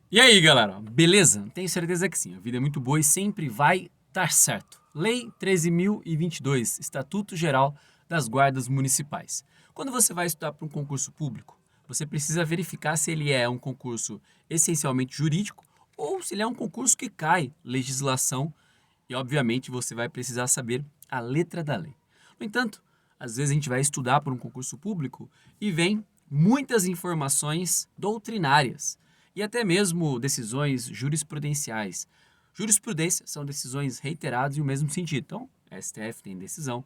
E aí, galera, beleza? Tenho certeza que sim, a vida é muito boa e sempre vai dar certo. Lei 13.022, Estatuto Geral das Guardas Municipais. Quando você vai estudar para um concurso público, você precisa verificar se ele é um concurso essencialmente jurídico ou se ele é um concurso que cai legislação e, obviamente, você vai precisar saber a letra da lei. No entanto, às vezes a gente vai estudar para um concurso público e vem muitas informações doutrinárias e até mesmo decisões jurisprudenciais. Jurisprudência são decisões reiteradas em o mesmo sentido. Então, STF tem decisão,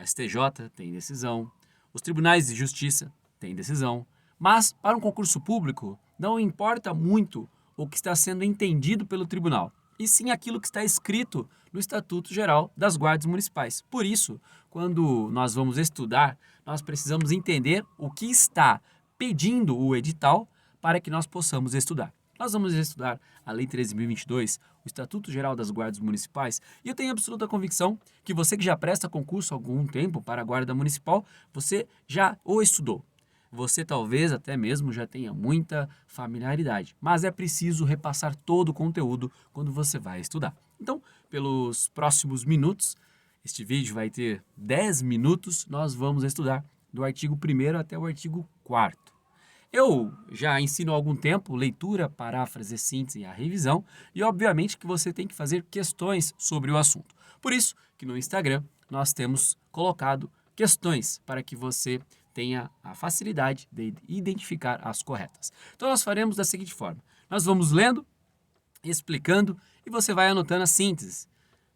STJ tem decisão, os tribunais de justiça têm decisão. Mas, para um concurso público, não importa muito o que está sendo entendido pelo tribunal, e sim aquilo que está escrito no Estatuto Geral das Guardas Municipais. Por isso, quando nós vamos estudar, nós precisamos entender o que está pedindo o edital para que nós possamos estudar. Nós vamos estudar a Lei 13.022, o Estatuto Geral das Guardas Municipais, e eu tenho absoluta convicção que você que já presta concurso há algum tempo para a Guarda Municipal, você já o estudou. Você talvez até mesmo já tenha muita familiaridade, mas é preciso repassar todo o conteúdo quando você vai estudar. Então, pelos próximos minutos, este vídeo vai ter 10 minutos, nós vamos estudar do artigo 1º até o artigo 4º. Eu já ensino há algum tempo leitura, paráfrase, síntese e a revisão, e obviamente que você tem que fazer questões sobre o assunto. Por isso que no Instagram nós temos colocado questões para que você tenha a facilidade de identificar as corretas. Então nós faremos da seguinte forma: nós vamos lendo, explicando e você vai anotando as sínteses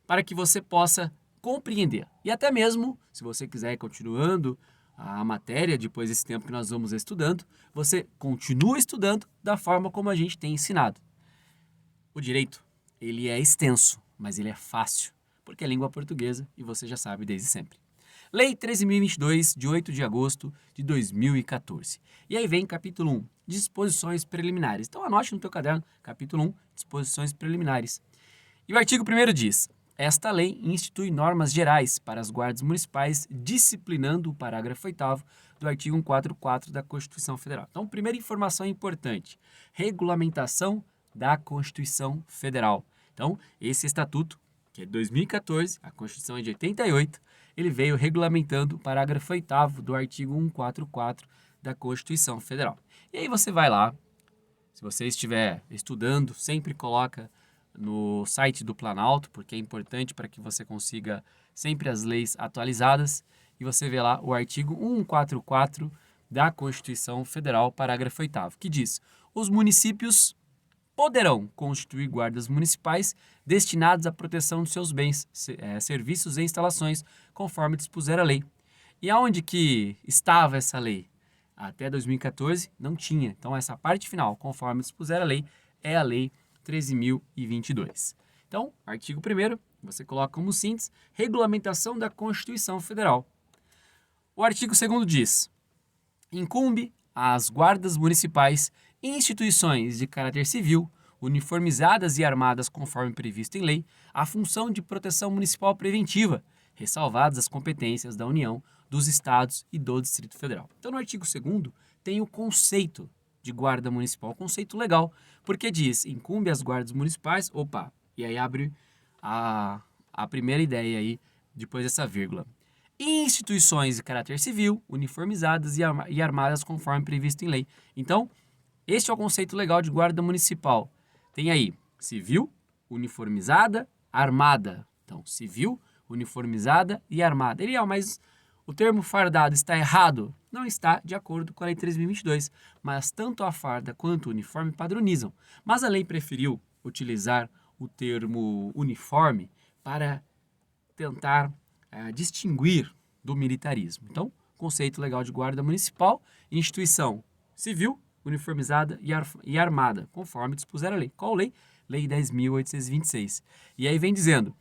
para que você possa compreender. E até mesmo, se você quiser ir continuando a matéria depois desse tempo que nós vamos estudando, você continua estudando da forma como a gente tem ensinado. O direito, ele é extenso, mas ele é fácil, porque é língua portuguesa e você já sabe desde sempre. Lei 13.022, de 8 de agosto de 2014. E aí vem capítulo 1, disposições preliminares. Então anote no teu caderno, capítulo 1, disposições preliminares. E o artigo 1º diz: esta lei institui normas gerais para as guardas municipais, disciplinando o parágrafo 8º do artigo 144 da Constituição Federal. Então, primeira informação importante: regulamentação da Constituição Federal. Então, esse estatuto, que é de 2014, a Constituição é de 88, ele veio regulamentando o parágrafo 8º do artigo 144 da Constituição Federal. E aí você vai lá, se você estiver estudando, sempre coloca no site do Planalto, porque é importante para que você consiga sempre as leis atualizadas, e você vê lá o artigo 144 da Constituição Federal, parágrafo 8º, que diz: os municípios poderão constituir guardas municipais destinados à proteção dos seus bens, serviços e instalações, conforme dispuser a lei. E aonde que estava essa lei? Até 2014 não tinha. Então essa parte final, conforme dispuser a lei, é a lei 13.022. Então, artigo 1º, você coloca como síntese: regulamentação da Constituição Federal. O artigo 2º diz: incumbe às guardas municipais e instituições de caráter civil, uniformizadas e armadas conforme previsto em lei, a função de proteção municipal preventiva, ressalvadas as competências da União, dos Estados e do Distrito Federal. Então, no artigo 2º, tem o conceito de guarda municipal, conceito legal, porque diz: incumbe às guardas municipais, e aí abre a primeira ideia aí, depois dessa vírgula. Instituições de caráter civil, uniformizadas e armadas conforme previsto em lei. Então, este é o conceito legal de guarda municipal. Tem aí civil, uniformizada, armada. Então, civil, uniformizada e armada. Mas o termo fardado está errado? Não está, de acordo com a Lei 3.022, mas tanto a farda quanto o uniforme padronizam. Mas a lei preferiu utilizar o termo uniforme para tentar distinguir do militarismo. Então, conceito legal de guarda municipal: instituição civil, uniformizada e armada, conforme dispuser a lei. Qual lei? Lei 10.826. E aí vem dizendo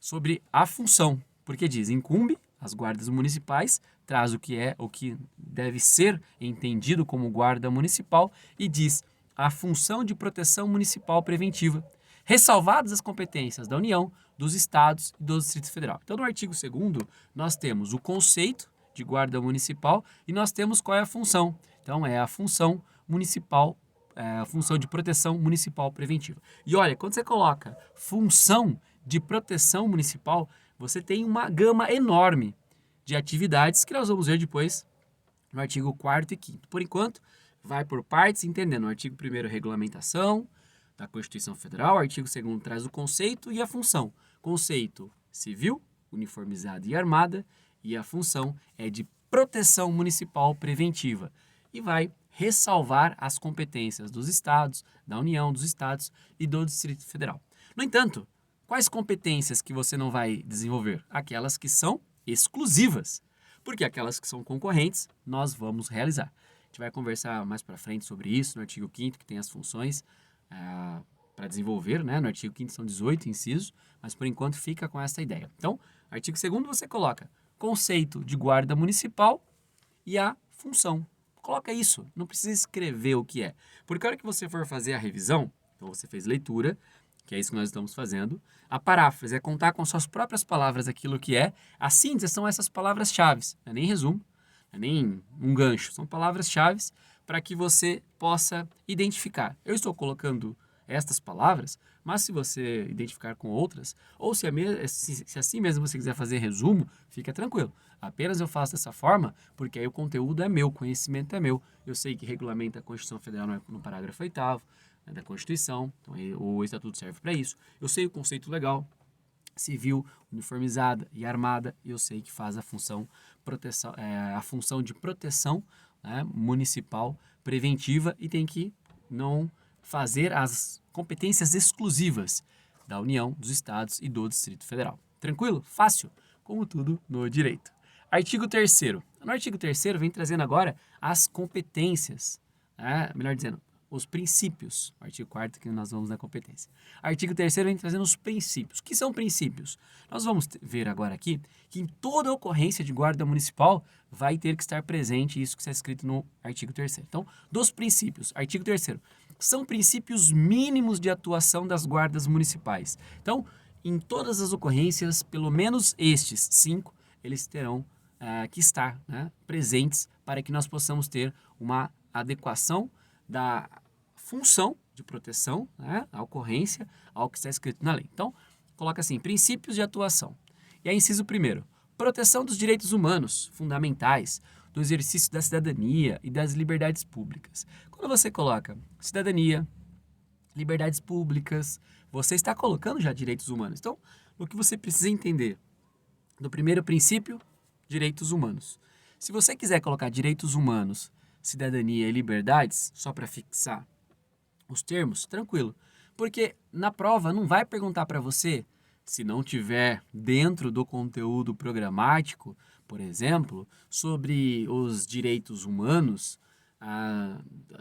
sobre a função, porque diz: incumbe as guardas municipais, traz o que deve ser entendido como guarda municipal, e diz: a função de proteção municipal preventiva, ressalvadas as competências da União, dos Estados e do Distrito Federal. Então, no artigo 2º, nós temos o conceito de guarda municipal e nós temos qual é a função. Então, é a função municipal função de proteção municipal preventiva. E olha, quando você coloca função de proteção municipal, você tem uma gama enorme de atividades que nós vamos ver depois no artigo 4º e 5º. Por enquanto, vai por partes, entendendo. O artigo 1º, regulamentação da Constituição Federal. O artigo 2º traz o conceito e a função. Conceito civil, uniformizada e armada. E a função é de proteção municipal preventiva. E vai ressalvar as competências dos estados, da União, dos estados e do Distrito Federal. No entanto, quais competências que você não vai desenvolver? Aquelas que são exclusivas, porque aquelas que são concorrentes nós vamos realizar. A gente vai conversar mais para frente sobre isso no artigo 5º, que tem as funções para desenvolver, né? No artigo 5º são 18 incisos, mas por enquanto fica com essa ideia. Então, artigo 2º você coloca conceito de guarda municipal e a função. Coloca isso, não precisa escrever o que é. Porque a hora que você for fazer a revisão, então você fez leitura, que é isso que nós estamos fazendo, a paráfrase é contar com suas próprias palavras aquilo que é, a síntese são essas palavras-chave, não é nem resumo, não é nem um gancho, são palavras-chave para que você possa identificar. Eu estou colocando estas palavras, mas se você identificar com outras, ou se assim mesmo você quiser fazer resumo, fica tranquilo. Apenas eu faço dessa forma, porque aí o conteúdo é meu, o conhecimento é meu. Eu sei que regulamenta a Constituição Federal no parágrafo 8º, né, da Constituição, então o Estatuto serve para isso. Eu sei o conceito legal, civil, uniformizada e armada, e eu sei que faz a função de proteção, né, municipal preventiva e tem que não fazer as competências exclusivas da União, dos Estados e do Distrito Federal. Tranquilo? Fácil? Como tudo no direito. Artigo 3º. No artigo 3º vem trazendo agora as competências, né? Melhor dizendo, os princípios. O artigo 4º que nós vamos na competência. Artigo 3º vem trazendo os princípios. O que são princípios? Nós vamos ver agora aqui que em toda ocorrência de guarda municipal vai ter que estar presente isso que está escrito no artigo 3º. Então, dos princípios. Artigo 3º. São princípios mínimos de atuação das guardas municipais. Então, em todas as ocorrências, pelo menos estes 5, eles terão que estar, né, presentes para que nós possamos ter uma adequação da função de proteção, né, a ocorrência, ao que está escrito na lei. Então, coloca assim, princípios de atuação. E aí, inciso 1º, proteção dos direitos humanos fundamentais, do exercício da cidadania e das liberdades públicas. Quando você coloca cidadania, liberdades públicas, você está colocando já direitos humanos. Então, o que você precisa entender do primeiro princípio, direitos humanos. Se você quiser colocar direitos humanos, cidadania e liberdades, só para fixar os termos, tranquilo. Porque na prova não vai perguntar para você, se não tiver dentro do conteúdo programático, por exemplo, sobre os direitos humanos,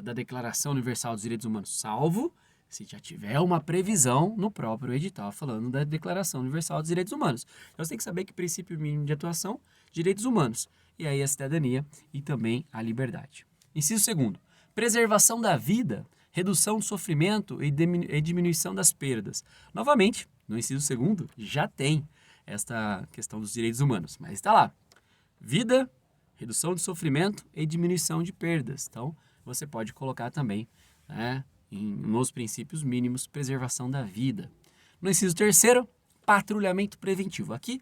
da Declaração Universal dos Direitos Humanos, salvo se já tiver uma previsão no próprio edital falando da Declaração Universal dos Direitos Humanos. Então você tem que saber que princípio mínimo de atuação, direitos humanos, e aí a cidadania e também a liberdade. Inciso 2º, preservação da vida, redução do sofrimento e diminuição das perdas. Novamente, no inciso 2º já tem esta questão dos direitos humanos, mas está lá. Vida, redução de sofrimento e diminuição de perdas. Então, você pode colocar também, né, nos princípios mínimos, preservação da vida. No inciso 3º, patrulhamento preventivo. Aqui,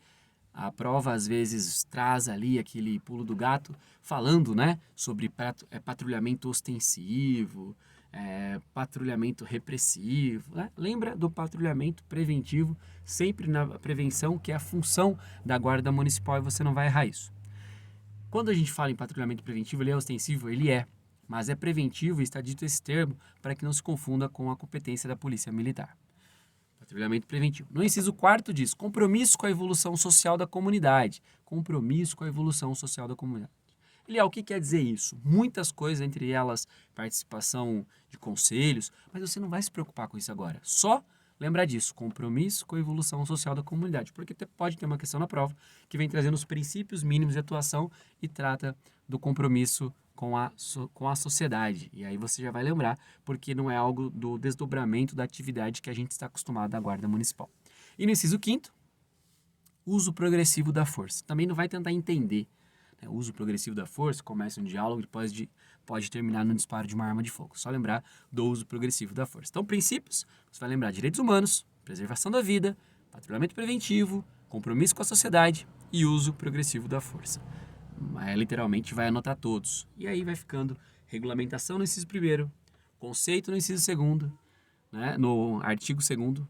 a prova às vezes traz ali aquele pulo do gato, falando, né, sobre patrulhamento ostensivo, patrulhamento repressivo. Né? Lembra do patrulhamento preventivo, sempre na prevenção, que é a função da Guarda Municipal, e você não vai errar isso. Quando a gente fala em patrulhamento preventivo, ele é ostensivo? Ele é. Mas é preventivo e está dito esse termo para que não se confunda com a competência da Polícia Militar. Patrulhamento preventivo. No inciso 4º diz, compromisso com a evolução social da comunidade. Compromisso com a evolução social da comunidade. Eliel, o que quer dizer isso? Muitas coisas, entre elas participação de conselhos, mas você não vai se preocupar com isso agora. Só lembrar disso, compromisso com a evolução social da comunidade, porque pode ter uma questão na prova que vem trazendo os princípios mínimos de atuação e trata do compromisso com a sociedade. E aí você já vai lembrar, porque não é algo do desdobramento da atividade que a gente está acostumado da Guarda Municipal. E no inciso 5º, uso progressivo da força. Também não vai tentar entender. Uso progressivo da força, começa um diálogo, depois pode terminar no disparo de uma arma de fogo. Só lembrar do uso progressivo da força. Então, princípios, você vai lembrar direitos humanos, preservação da vida, patrulhamento preventivo, compromisso com a sociedade e uso progressivo da força. Literalmente vai anotar todos. E aí vai ficando regulamentação no inciso 1º, conceito no inciso 2º, né? No artigo 2º,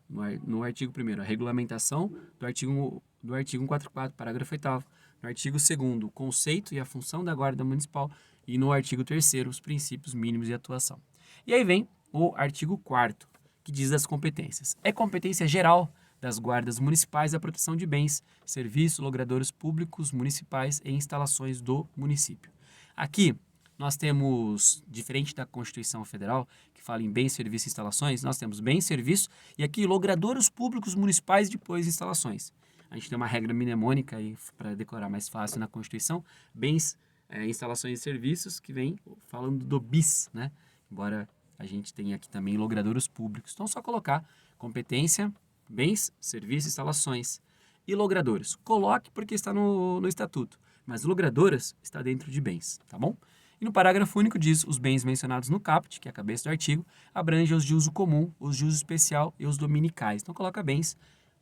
no artigo 1º, a regulamentação do artigo 144, parágrafo 8º, no artigo 2º, o conceito e a função da Guarda Municipal e no artigo 3º, os princípios mínimos de atuação. E aí vem o artigo 4º, que diz das competências. É competência geral das guardas municipais a proteção de bens, serviços, logradouros públicos municipais e instalações do município. Aqui, nós temos, diferente da Constituição Federal, que fala em bens, serviços e instalações, nós temos bens, serviços e aqui logradouros públicos municipais depois instalações. A gente tem uma regra mnemônica aí para decorar mais fácil na Constituição, bens, instalações e serviços, que vem falando do BIS, né? Embora a gente tenha aqui também logradouros públicos. Então, só colocar competência, bens, serviços, instalações e logradouros. Coloque porque está no estatuto, mas logradoras está dentro de bens, tá bom? E no parágrafo único diz, os bens mencionados no caput, que é a cabeça do artigo, abrangem os de uso comum, os de uso especial e os dominicais. Então coloca bens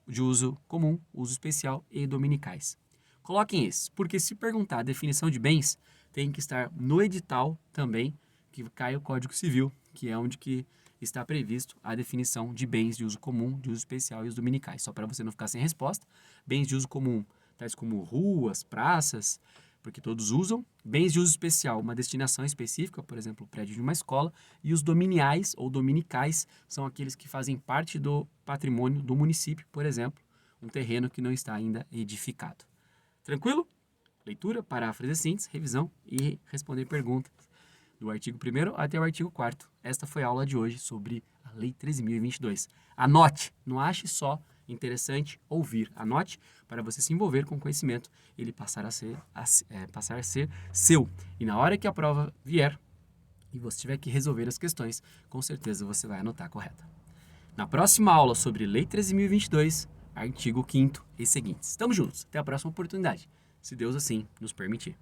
de uso comum, uso especial e dominicais. Coloquem esses, porque se perguntar a definição de bens, tem que estar no edital também, que cai o Código Civil, que é onde que está previsto a definição de bens de uso comum, de uso especial e os dominicais. Só para você não ficar sem resposta, bens de uso comum, tais como ruas, praças, porque todos usam. Bens de uso especial, uma destinação específica, por exemplo, o prédio de uma escola. E os dominiais ou dominicais são aqueles que fazem parte do patrimônio do município, por exemplo, um terreno que não está ainda edificado. Tranquilo? Leitura, paráfrase, síntese, revisão e responder perguntas do artigo 1º até o artigo 4º. Esta foi a aula de hoje sobre a Lei 13.022. Anote, não ache só interessante ouvir. Anote para você se envolver com o conhecimento, ele passar a ser seu. E na hora que a prova vier e você tiver que resolver as questões, com certeza você vai anotar correta. Na próxima aula sobre Lei 13.022, artigo 5º e seguintes. Estamos juntos. Até a próxima oportunidade, se Deus assim nos permitir.